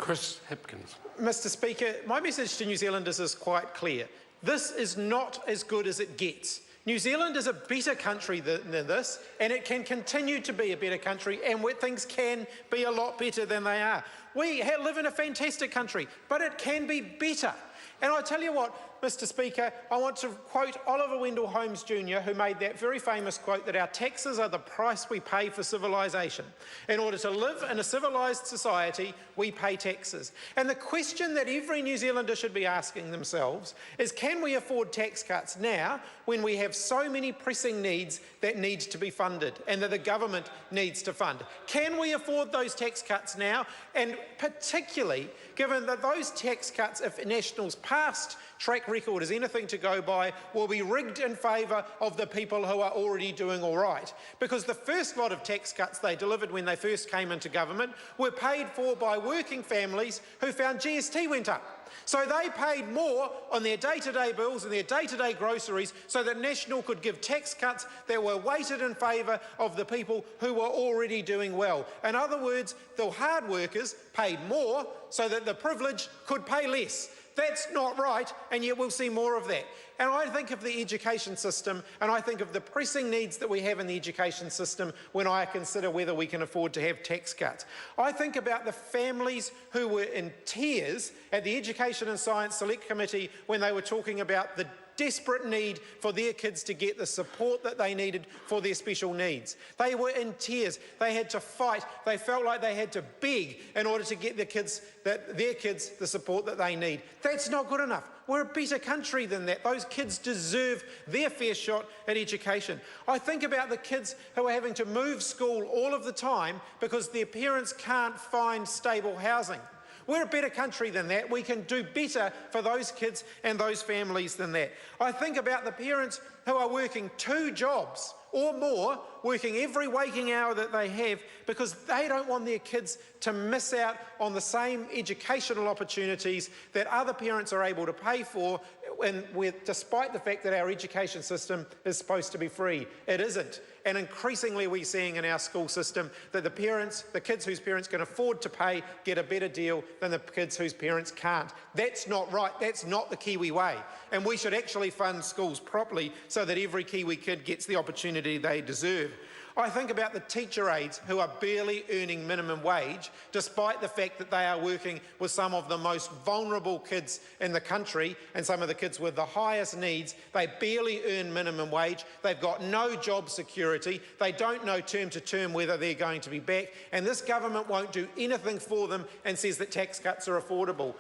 Chris Hipkins. Mr. Speaker, my message to New Zealanders is quite clear. This is not as good as it gets. New Zealand is a better country than this, and it can continue to be a better country, and where things can be a lot better than they are. We live in a fantastic country, but it can be better. And I tell you what, Mr. Speaker, I want to quote Oliver Wendell Holmes Jr., who made that very famous quote that our taxes are the price we pay for civilization. In order to live in a civilized society, we pay taxes. And the question that every New Zealander should be asking themselves is, can we afford tax cuts now when we have so many pressing needs that need to be funded and that the government needs to fund? Can we afford those tax cuts now? And particularly, given that those tax cuts, if National's past track record is anything to go by, will be rigged in favour of the people who are already doing all right. Because the first lot of tax cuts they delivered when they first came into government were paid for by working families who found GST went up. So they paid more on their day-to-day bills and their day-to-day groceries so that National could give tax cuts that were weighted in favour of the people who were already doing well. In other words, the hard workers paid more so that the privileged could pay less. That's not right, and yet we'll see more of that. And I think of the education system, and I think of the pressing needs that we have in the education system when I consider whether we can afford to have tax cuts. I think about the families who were in tears at the Education and Science Select Committee when they were talking about the desperate need for their kids to get the support that they needed for their special needs. They were in tears. They had to fight. They felt like they had to beg in order to get their kids the support that they need. That's not good enough. We're a better country than that. Those kids deserve their fair shot at education. I think about the kids who are having to move school all of the time because their parents can't find stable housing. We're a better country than that. We can do better for those kids and those families than that. I think about the parents who are working 2 jobs or more, working every waking hour that they have because they don't want their kids to miss out on the same educational opportunities that other parents are able to pay for, and despite the fact that our education system is supposed to be free. It isn't. And increasingly we're seeing in our school system that the kids whose parents can afford to pay get a better deal than the kids whose parents can't. That's not right. That's not the Kiwi way. And we should actually fund schools properly so that every Kiwi kid gets the opportunity they deserve. I think about the teacher aides who are barely earning minimum wage, despite the fact that they are working with some of the most vulnerable kids in the country and some of the kids with the highest needs. They barely earn minimum wage. They've got no job security. They don't know term to term whether they're going to be back. And this government won't do anything for them and says that tax cuts are affordable.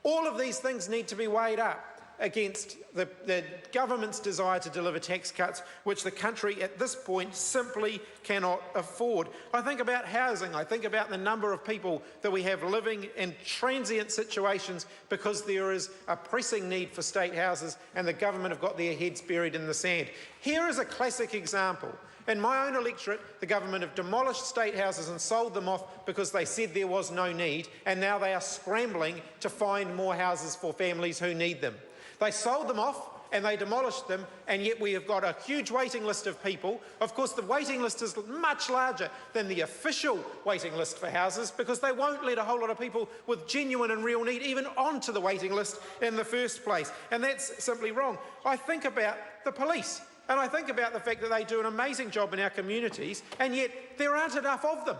All of these things need to be weighed up against the government's desire to deliver tax cuts, which the country at this point simply cannot afford. I think about housing. I think about the number of people that we have living in transient situations because there is a pressing need for state houses and the government have got their heads buried in the sand. Here is a classic example. In my own electorate, the government have demolished state houses and sold them off because they said there was no need, and now they are scrambling to find more houses for families who need them. They sold them off and they demolished them, and yet we have got a huge waiting list of people. Of course, the waiting list is much larger than the official waiting list for houses because they won't let a whole lot of people with genuine and real need even onto the waiting list in the first place, and that's simply wrong. I think about the police, and I think about the fact that they do an amazing job in our communities, and yet there aren't enough of them.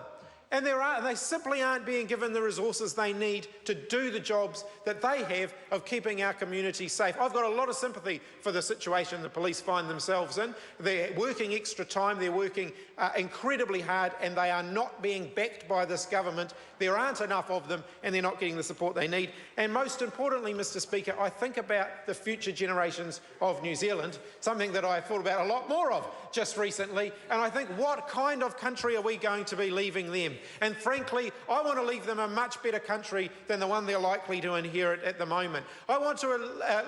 And they simply aren't being given the resources they need to do the jobs that they have of keeping our community safe. I've got a lot of sympathy for the situation the police find themselves in. They're working extra time, they're working incredibly hard, and they are not being backed by this government. There aren't enough of them, and they're not getting the support they need. And most importantly, Mr. Speaker, I think about the future generations of New Zealand, something that I thought about a lot more of just recently, and I think, what kind of country are we going to be leaving them? And frankly, I want to leave them a much better country than the one they're likely to inherit at the moment. I want to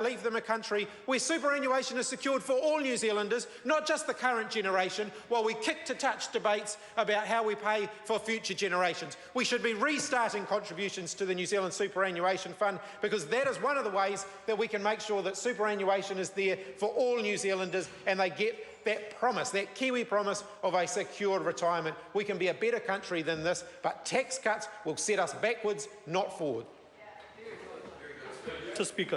leave them a country where superannuation is secured for all New Zealanders, not just the current generation, while we kick to touch debates about how we pay for future generations. We should be restarting contributions to the New Zealand Superannuation Fund because that is one of the ways that we can make sure that superannuation is there for all New Zealanders and they get that promise, that Kiwi promise of a secured retirement. We can be a better country than this, but tax cuts will set us backwards, not forward. To Speaker.